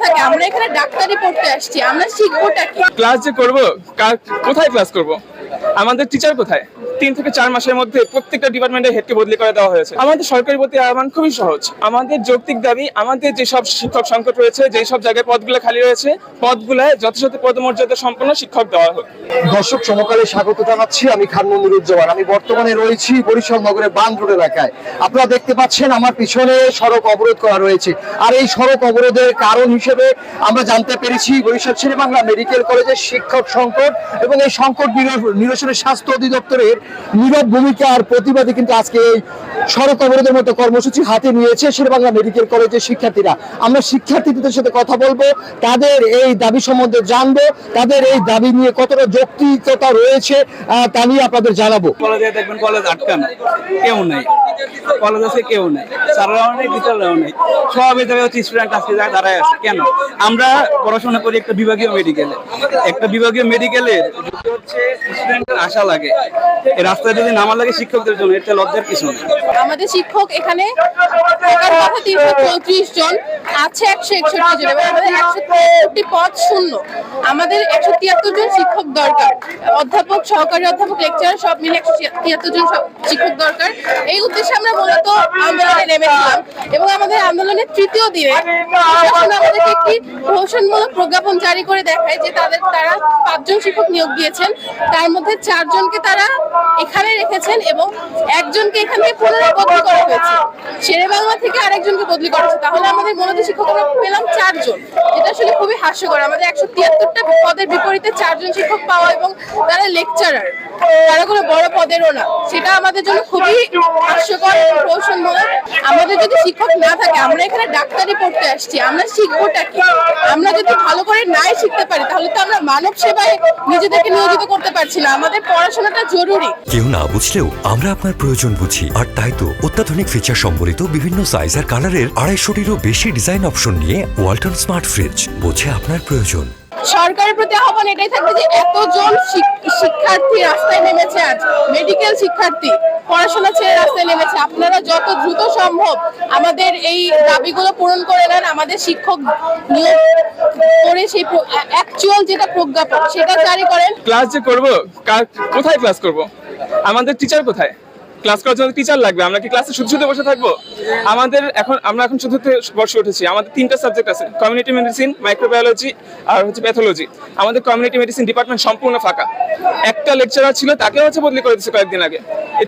থাকে, আমরা এখানে ডাক্তারি পড়তে আসছি, আমরা শিখবোটা কি? ক্লাস যে করব, কোথায় ক্লাস করব? আমাদের টিচার কোথায়? 3 থেকে 4 মাসের মধ্যে প্রত্যেকটা ডিপার্টমেন্টের হেডকে বদলি করে দেওয়া হয়েছে। আমাদের সরকারি প্রতি আহ্বান খুবই সহজ। আমাদের যৌক্তিক দাবি, আমাদের যেসব শিক্ষক সংকট রয়েছে, যেই সব জায়গায় পদগুলো খালি রয়েছে, পদগুলায় যথাযথ পদমর্যাদা সম্পন্ন শিক্ষক দেওয়া হোক। দর্শক সমকালে স্বাগত জানাচ্ছি। আমি খান মনিরুজ্জামান। আমি বর্তমানে রয়েছি বরিশাল নগরের বান্দ রোড এলাকায়। আপনারা দেখতে পাচ্ছেন আমার পিছনে সড়ক অবরোধ করা রয়েছে। আর এই সড়ক অবরোধের কারণ হিসেবে আমরা জানতে পেরেছি বরিশাল শেরেবাংলা মেডিকেল কলেজের শিক্ষক সংকট এবং এই সংকট নিরসনে স্বাস্থ্য অধিদপ্তরের নীরব ভূমিকার প্রতিবাদে কিন্তু আজকে এই সড়ক অবরোধের মতো কর্মসূচি হাতে নিয়েছে শেরেবাংলা মেডিকেল কলেজের শিক্ষার্থীরা। আমরা শিক্ষার্থীদের সাথে কথা বলবো, তাদের এই দাবি সম্বন্ধে জানবো, তাদের এই দাবি নিয়ে কতটা যৌক্তিকতা রয়েছে তা নিয়ে আপনাদের জানাবো। কলেজে দেখবেন কলেজ আটকানো, কেউ নেই, কলেজ আছে কেউ নেই, স্যাররাও নেই, টিচাররাও নেই, সব এভাবে হচ্ছে স্টুডেন্ট আজকে দাঁড়ায় আছে। কেন? আমরা পড়াশোনা করি একটা বিভাগীয় মেডিকেলে, একটা বিভাগীয় মেডিকেলের হচ্ছে স্টুডেন্টের আশা লাগে, এই রাস্তায় যদি নামা লাগে শিক্ষকদের জন্য, এটা লজ্জার কিছু নেই। আমাদের শিক্ষক এখানে থাকার কথা 334 জন, আছে 161 জন এবং আমাদের 163 পদ শূন্য। আমাদের 173 জন শিক্ষক দরকার, অধ্যাপক, সহকারী অধ্যাপক, লেকচারার সব মিলে 173 জন শিক্ষক দরকার। এই উদ্দেশ্যে আমরা মূলত আন্দোলনে নেমেছিলাম এবং আমাদের আন্দোলনের তৃতীয় দিনে প্রশাসন আমাদেরকে একটি প্রহসনমূলক প্রজ্ঞাপন জারি করে দেখায় যে তারা 5 জন শিক্ষক নিয়োগ দিয়েছেন, তার মধ্যে 4 জনকে তারা এখানে রেখেছেন এবং একজনকে এখান থেকে পুনরায় বদলি করা হয়েছে, শেরেবাংলা থেকে আরেকজনকে বদলি করা হয়েছে। তাহলে আমাদের মূলত শিক্ষক আমরা পেলাম 4 জন, যেটা আসলে খুবই হাস্যকর। আমাদের 173টা পদের বিপরীতে 4 জন শিক্ষক পাওয়া এবং তারা লেকচারার, তারা কোনো বড় পদেরও না, সেটা আমাদের জন্য খুবই হাস্যকর, প্রহসনমূলক। আমাদের যদি শিক্ষক না থাকে, আমরা এখানে ডাক্তারি পড়তে আসছি, আমরা শিখবোটা কি? আমরা যদি ভালো করে নাই শিখতে পারি তাহলে তো আমরা মানব সেবায় নিজেদেরকে নিয়োজিত করতে পারছি না। আমাদের পড়াশোনাটা জরুরি। কেউ না বুঝলেও আমরা আপনার প্রয়োজন বুঝি, আর তাই তো অত্যাধুনিক ফিচার সম্বলিত বিভিন্ন সাইজ আর কালারের 250-টিরও বেশি ডিজাইন অপশন নিয়ে ওয়ালটন স্মার্ট ফ্রিজ বোঝে আপনার প্রয়োজন। সরকারের প্রতি আহ্বান এটাই থাকবে যে এতজন শিক্ষার্থী রাস্তায় নেমেছে, আজ মেডিকেল শিক্ষার্থী পড়াশোনা ছেড়ে রাস্তায় নেমেছে, আপনারা যত দ্রুত সম্ভব আমাদের এই দাবিগুলো পূরণ করে নেন, আমাদের শিক্ষক নিয়োগ করে সেই অ্যাকচুয়াল যেটা প্রজ্ঞাপন সেটা জারি করেন। ক্লাস যে করব, কোথায় ক্লাস করব? আমাদের টিচার কোথায়? ক্লাস করার জন্য টিচার লাগবে। আমরা কি ক্লাসে শুধু শুধু বসে থাকবো? আমরা এখন চতুর্থ বর্ষে উঠেছি। আমাদের 3টা সাবজেক্ট আছে, কমিউনিটি মেডিসিন, মাইক্রোবায়োলজি আর হচ্ছে প্যাথোলজি। আমাদের কমিউনিটি মেডিসিন ডিপার্টমেন্ট সম্পূর্ণ ফাঁকা। একটা লেকচারার ছিল, তাকেও হচ্ছে বদলি করে দিচ্ছে কয়েকদিন আগে। এই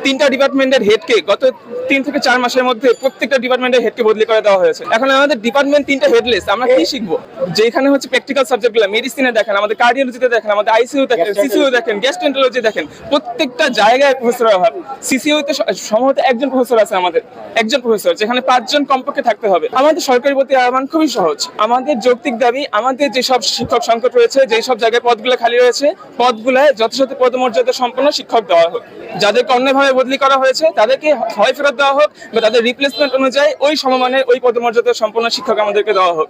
তিনটা ডিপার্টমেন্টের হেডকে গত 3 থেকে 4 মাসের মধ্যে প্রত্যেকটা ডিপার্টমেন্টের হেডকে বদলি করে দেওয়া হয়েছে। এখন আমাদের ডিপার্টমেন্ট 3টা হেডলেস, আমরা কি শিখবো? যেখানে হচ্ছে প্র্যাকটিক্যাল সাবজেক্টগুলো, মেডিসিনে দেখেন, আমাদের কার্ডিওলজিতে দেখেন, আমাদের আইসিইউ দেখেন, সিসিইউ দেখেন, গ্যাস্ট্রোএন্টারোলজি দেখেন, প্রত্যেকটা জায়গায় প্রফেসরের অভাব। সিসিইউতে সম্ভবত একজন প্রফেসর আছে, আমাদের একজন প্রফেসর, যেখানে 5 জন কমপক্ষে থাকতে হবে। আমাদের সরকারি প্রতি আহ্বান খুবই সহজ। আমাদের যৌক্তিক দাবি, আমাদের যেসব শিক্ষক সংকট রয়েছে, যেই সব জায়গায় পদগুলো খালি রয়েছে, পদগুলায় যথাযথ পদমর্যাদা সম্পন্ন শিক্ষক দেওয়া হোক। যাদেরকে অন্যায়ভাবে বদলি করা হয়েছে তাদেরকে হয় ফেরত দেওয়া হোক বা তাদের রিপ্লেসমেন্ট অনুযায়ী ওই সমমানের ওই পদমর্যাদা সম্পন্ন শিক্ষক আমাদেরকে দেওয়া হোক।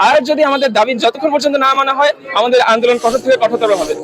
আর যদি আমাদের দাবি যতক্ষণ পর্যন্ত না মানা হয়, আমাদের আন্দোলন কঠোর থেকে কঠোরতর হবে।